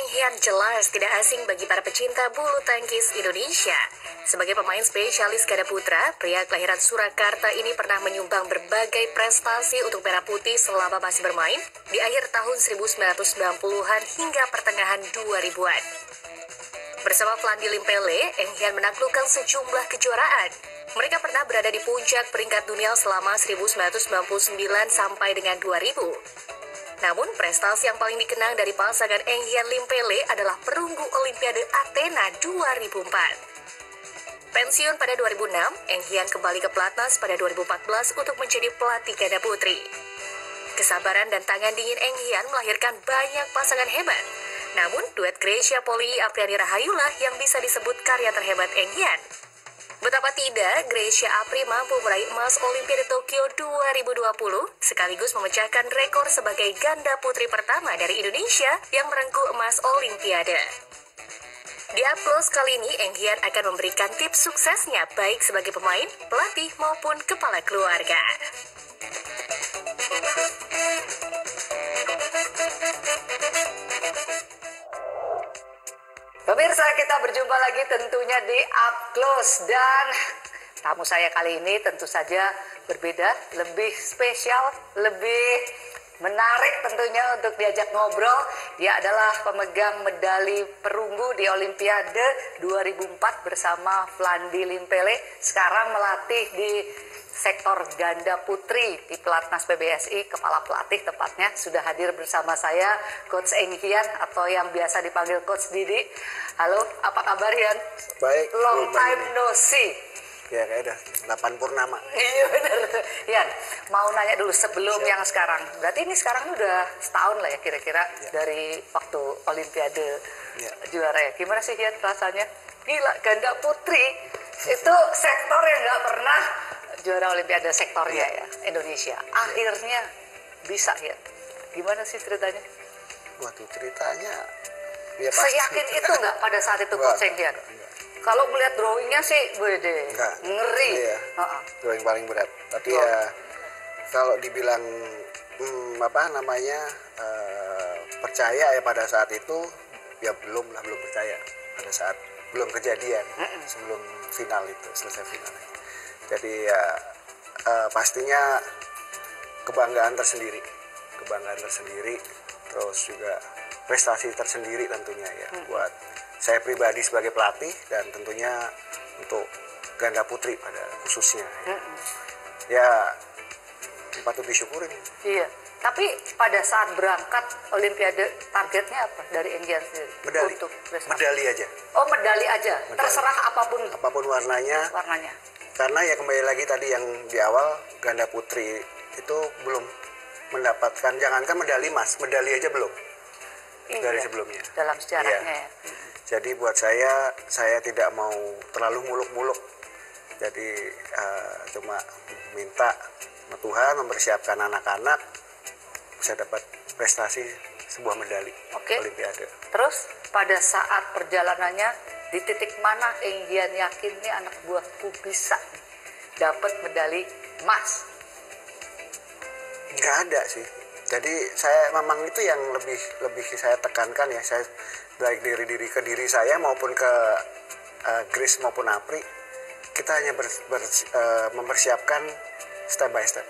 Eng Hian jelas tidak asing bagi para pecinta bulu tangkis Indonesia. Sebagai pemain spesialis ganda putra, pria kelahiran Surakarta ini pernah menyumbang berbagai prestasi untuk Merah Putih selama masih bermain di akhir tahun 1990-an hingga pertengahan 2000-an. Bersama Flandi Limpele, Eng Hian menaklukkan sejumlah kejuaraan. Mereka pernah berada di puncak peringkat dunia selama 1999 sampai dengan 2000. Namun, prestasi yang paling dikenang dari pasangan Eng Hian Limpele adalah perunggu Olimpiade Athena 2004. Pensiun pada 2006, Eng Hian kembali ke pelatnas pada 2014 untuk menjadi pelatih ganda putri. Kesabaran dan tangan dingin Eng Hian melahirkan banyak pasangan hebat. Namun, duet Grecia Poli Apriani Rahayulah yang bisa disebut karya terhebat Eng Hian. Betapa tidak, Grecia Apri mampu meraih emas Olimpiade Tokyo 2020 sekaligus memecahkan rekor sebagai ganda putri pertama dari Indonesia yang merengkuh emas Olimpiade. Di Upclose kali ini, Eng Hian akan memberikan tips suksesnya baik sebagai pemain, pelatih maupun kepala keluarga. Pemirsa, kita berjumpa lagi tentunya di Upclose, dan tamu saya kali ini tentu saja berbeda, lebih spesial, lebih menarik tentunya untuk diajak ngobrol. Dia adalah pemegang medali perunggu di Olimpiade 2004 bersama Flandi Limpele. Sekarang melatih di sektor ganda putri di Pelatnas PBSI, kepala pelatih tepatnya. Sudah hadir bersama saya Coach Eng Hian atau yang biasa dipanggil Coach Didi. Halo, apa kabar Hian? Baik. Long time no see. Ya kayak udah 8 purnama. Iya benar. Hian, mau nanya dulu sebelum Siap. yang sekarang. Berarti ini sekarang udah setahun lah ya kira-kira dari waktu Olimpiade juara ya. Gimana sih Hian rasanya? Gila, ganda putri itu sektor yang nggak pernah juara Olimpiade sektornya ya Indonesia. Akhirnya bisa ya. Gimana sih ceritanya? Waduh, ceritanya ya pasti. Seyakin itu nggak pada saat itu Coach Eng Hian? Kalau melihat drawingnya sih, wede, ngeri. Iya, drawing paling berat. Tapi ya kalau dibilang percaya ya pada saat itu ya belum percaya pada saat belum kejadian sebelum final itu selesai final. Jadi ya pastinya kebanggaan tersendiri, terus juga prestasi tersendiri tentunya ya buat saya pribadi sebagai pelatih dan tentunya untuk ganda putri pada khususnya ya patut disyukurin. Iya. Tapi pada saat berangkat Olimpiade targetnya apa dari Eng Hian sendiri? Medali aja. Oh, medali aja. Medali. Terserah apapun warnanya. Karena ya kembali lagi tadi yang di awal, ganda putri itu belum mendapatkan, jangankan medali emas, medali aja belum dari sebelumnya. Dalam sejarahnya ya. Jadi buat saya tidak mau terlalu muluk-muluk. Jadi cuma minta Tuhan mempersiapkan anak-anak bisa dapat prestasi sebuah medali Olimpiade. Terus pada saat perjalanannya di titik mana Eng Hian yakin nih anak buahku bisa dapat medali emas? Nggak ada sih. Jadi saya memang itu yang lebih saya tekankan ya, saya baik ke diri saya maupun ke Grace maupun Apri, kita hanya mempersiapkan step by step.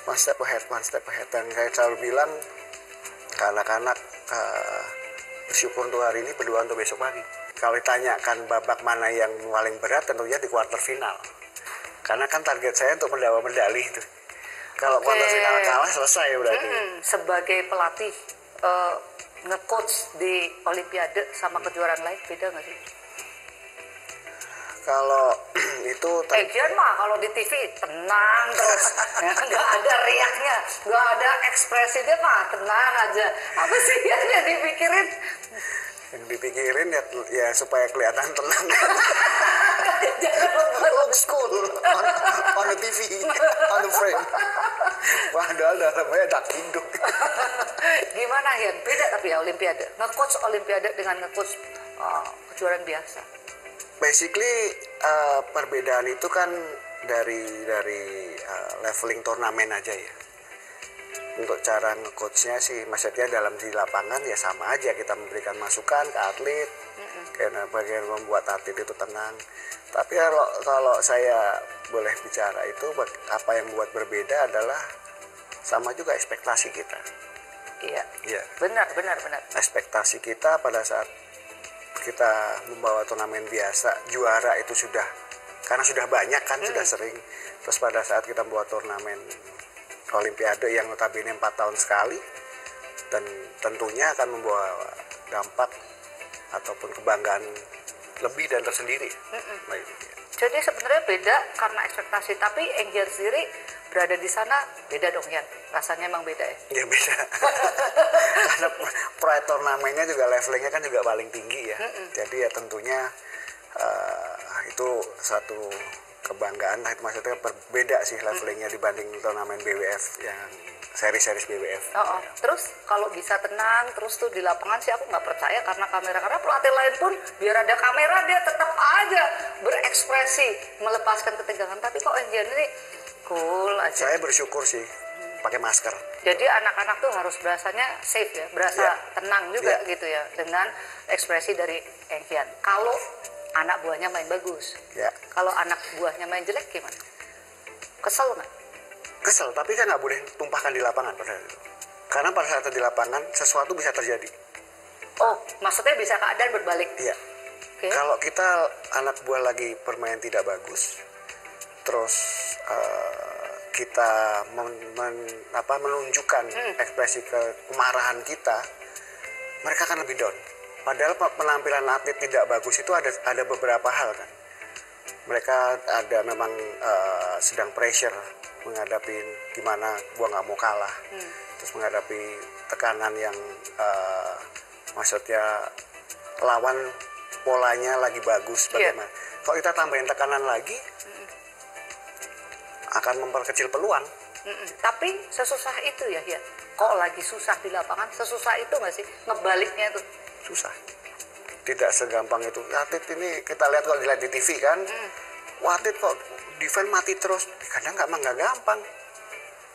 One step ahead. Dan saya selalu bilang ke anak-anak, bersyukur untuk hari ini, berdoa untuk besok pagi. Kalau ditanyakan babak mana yang paling berat, tentunya di quarter final. Karena kan target saya untuk mendapat medali itu. Kalau quarter final kalah, selesai berarti. Sebagai pelatih, nge-coach di Olimpiade sama kejuaraan lain, beda nggak sih? Kalau itu Eng Hian mah kalau di TV tenang terus, nggak ada riaknya, nggak ada ekspresinya mah, tenang aja. Apa sih yang dipikirin? Yang dipikirin ya supaya kelihatan tenang. Jangan membuat old school on the TV, on the frame. Padahal dalamnya dak hidup. Gimana Hian? Beda tapi ya Olimpiade. Nge-coach Olimpiade dengan nge-coach kejuaraan biasa. Basically perbedaan itu kan dari leveling turnamen aja ya. Untuk cara nge-coachnya sih, maksudnya dalam di lapangan ya sama aja, kita memberikan masukan ke atlet, karena bagian membuat atlet itu tenang. Tapi kalau saya boleh bicara itu, apa yang membuat berbeda adalah sama juga ekspektasi kita. Iya. Iya. Benar. Ekspektasi kita pada saat kita membawa turnamen biasa, juara itu sudah, karena sudah banyak kan, sudah sering. Terus pada saat kita membawa turnamen Olimpiade yang notabene 4 tahun sekali, dan tentunya akan membawa dampak ataupun kebanggaan lebih dan tersendiri. Baik. Jadi sebenarnya beda karena ekspektasi, tapi Enggian sendiri berada di sana beda dong Yan, rasanya emang beda ya? Ya beda. Karena pride turnamennya juga levelingnya kan juga paling tinggi ya. Jadi ya tentunya itu satu kebanggaan. Nah, itu maksudnya berbeda sih levelingnya dibanding turnamen BWF yang seri-seri BWF. Terus kalau bisa tenang terus tuh di lapangan sih aku nggak percaya karena pelatih lain pun biar ada kamera dia tetap aja berekspresi melepaskan ketegangan. Tapi kok Enggian ini cool aja. Saya bersyukur sih pakai masker. Jadi anak-anak tuh harus berasanya safe ya, berasa tenang juga gitu ya dengan ekspresi dari Enggian. Kalau anak buahnya main bagus, kalau anak buahnya main jelek gimana? Kesel nggak? Kesel, tapi kan nggak boleh tumpahkan di lapangan pada itu. Karena pada saat di lapangan sesuatu bisa terjadi. Oh, maksudnya bisa keadaan berbalik? Iya. Okay. Kalau kita anak buah lagi bermain tidak bagus, terus kita menunjukkan ekspresi kemarahan kita, mereka akan lebih down. Padahal penampilan atlet tidak bagus itu ada beberapa hal kan. Mereka ada memang sedang pressure menghadapi gimana gua nggak mau kalah, terus menghadapi tekanan yang maksudnya lawan polanya lagi bagus bagaimana. Kalau kita tambahin tekanan lagi, akan memperkecil peluang. Tapi sesusah itu ya, kok lagi susah di lapangan, sesusah itu nggak sih ngebaliknya itu? Susah, tidak segampang itu. Atlet ini kita lihat kalau dilihat di TV kan, atlet kok defense mati terus, kadang nggak gampang,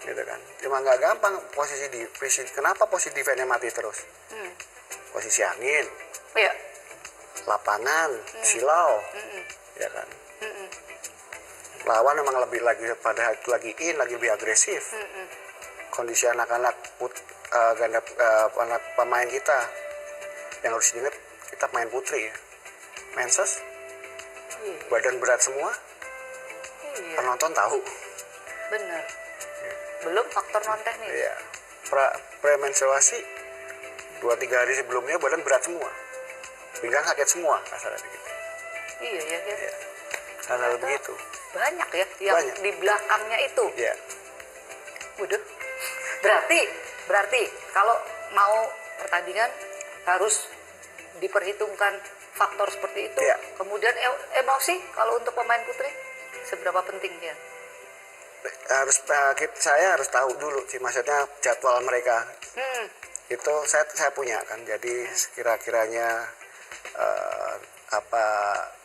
gitu kan? Cuma nggak gampang kenapa posisi defense-nya mati terus? Posisi angin, lapangan, silau, ya kan? Lawan memang lebih lagi pada lagi lebih agresif. Kondisi anak-anak anak pemain kita yang harus diingat, kita main putri ya, menses, badan berat semua, penonton tahu. Bener. Belum faktor non teknis. Iya. Premenstruasi 2-3 hari sebelumnya badan berat semua, pinggang sakit semua, kasarnya begitu. Iya. Karena begitu. Banyak ya yang di belakangnya itu. Iya. Waduh. Berarti kalau mau pertandingan harus diperhitungkan faktor seperti itu. Kemudian emosi kalau untuk pemain putri seberapa penting dia? Saya harus tahu dulu sih, maksudnya jadwal mereka. Itu saya punya kan. Jadi kira-kiranya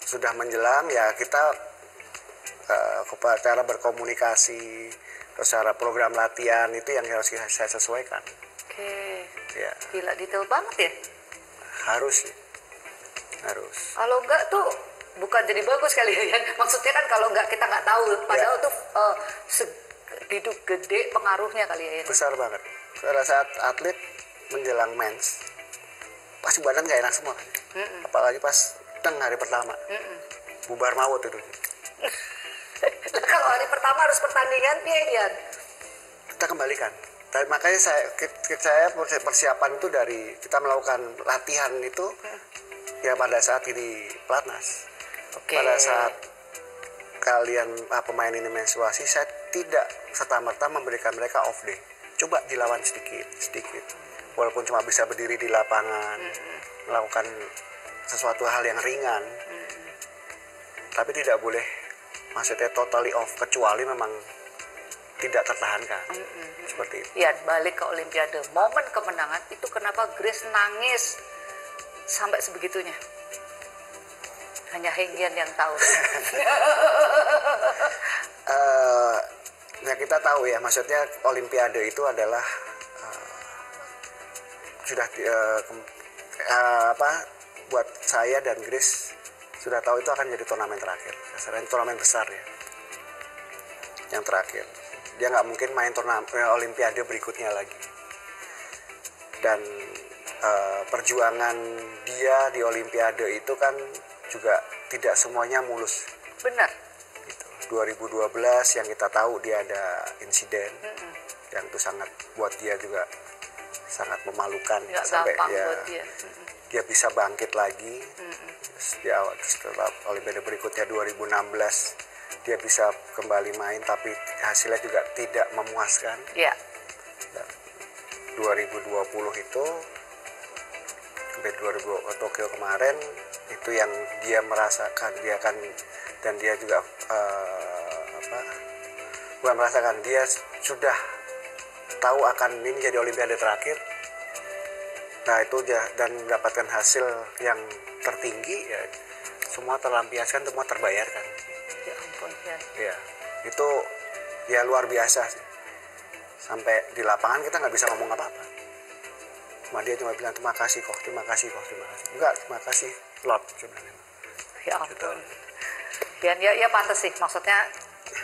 sudah menjelang ya kita cara berkomunikasi, terus cara program latihan itu yang harus saya sesuaikan. Oke. Ya. Gila detail banget ya. Harus. Kalau enggak tuh bukan jadi bagus kali ya. Maksudnya kan kalau enggak kita nggak tahu. Padahal tuh segitu gede pengaruhnya kali ya. Besar banget. Pada saat atlet menjelang mens, pasti badan nggak enak semua kan. Apalagi pas hari pertama. Bubar maut itu. Kalau hari pertama harus pertandingan, ya. Kita kembalikan. Makanya saya persiapan itu dari kita melakukan latihan itu ya pada saat ini pelatnas. Pada saat kalian pemain ini menstruasi, saya tidak serta-merta memberikan mereka off day. Coba dilawan sedikit. Walaupun cuma bisa berdiri di lapangan, melakukan sesuatu hal yang ringan. Tapi tidak boleh, maksudnya totally off, kecuali memang tidak tertahankan. Seperti itu. Ya, balik ke Olimpiade. Momen kemenangan itu kenapa Grace nangis sampai sebegitunya? Hanya Enggian yang tahu. Ya kita kita tahu ya, maksudnya Olimpiade itu adalah sudah buat saya dan Grace sudah tahu itu akan jadi turnamen terakhir, turnamen besar ya, yang terakhir. Dia nggak mungkin main turnamen Olimpiade berikutnya lagi. Dan perjuangan dia di Olimpiade itu kan juga tidak semuanya mulus. Benar. Gitu. 2012 yang kita tahu dia ada insiden, yang itu sangat buat dia juga sangat memalukan. Nggak sampai gampang dia, buat dia. Dia bisa bangkit lagi. Setelah Olimpiade berikutnya 2016 dia bisa kembali main, tapi hasilnya juga tidak memuaskan. Iya. 2020 itu sampai 2020 Tokyo kemarin itu yang dia merasakan, dia kan, dan dia juga bukan merasakan, dia sudah tahu akan ini jadi Olimpiade terakhir. Nah itu dan mendapatkan hasil yang tertinggi ya, semua terlampiaskan, semua terbayarkan. Ya ampun ya. Ya itu ya luar biasa sih. Sampai di lapangan kita nggak bisa ngomong apa-apa. Dia cuma bilang terima kasih kok, terima kasih kok, terima kasih. Enggak, terima kasih Lord. Ya ampun. Dan ya pantas sih, maksudnya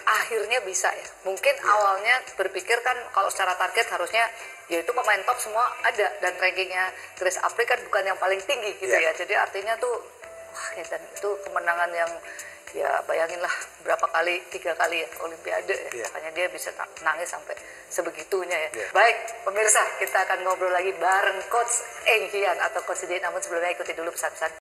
akhirnya bisa ya. Mungkin awalnya berpikir kan kalau secara target harusnya yaitu pemain top semua ada, dan rankingnya Grace Apri kan bukan yang paling tinggi gitu ya. Jadi artinya tuh wah ya, dan itu kemenangan yang ya bayangin lah berapa kali, 3 kali ya Olimpiade ya. Makanya dia bisa nangis sampai sebegitunya ya. Baik pemirsa, kita akan ngobrol lagi bareng Coach Eng Hian atau Coach Dede, namun sebelumnya ikuti dulu pesan-pesan.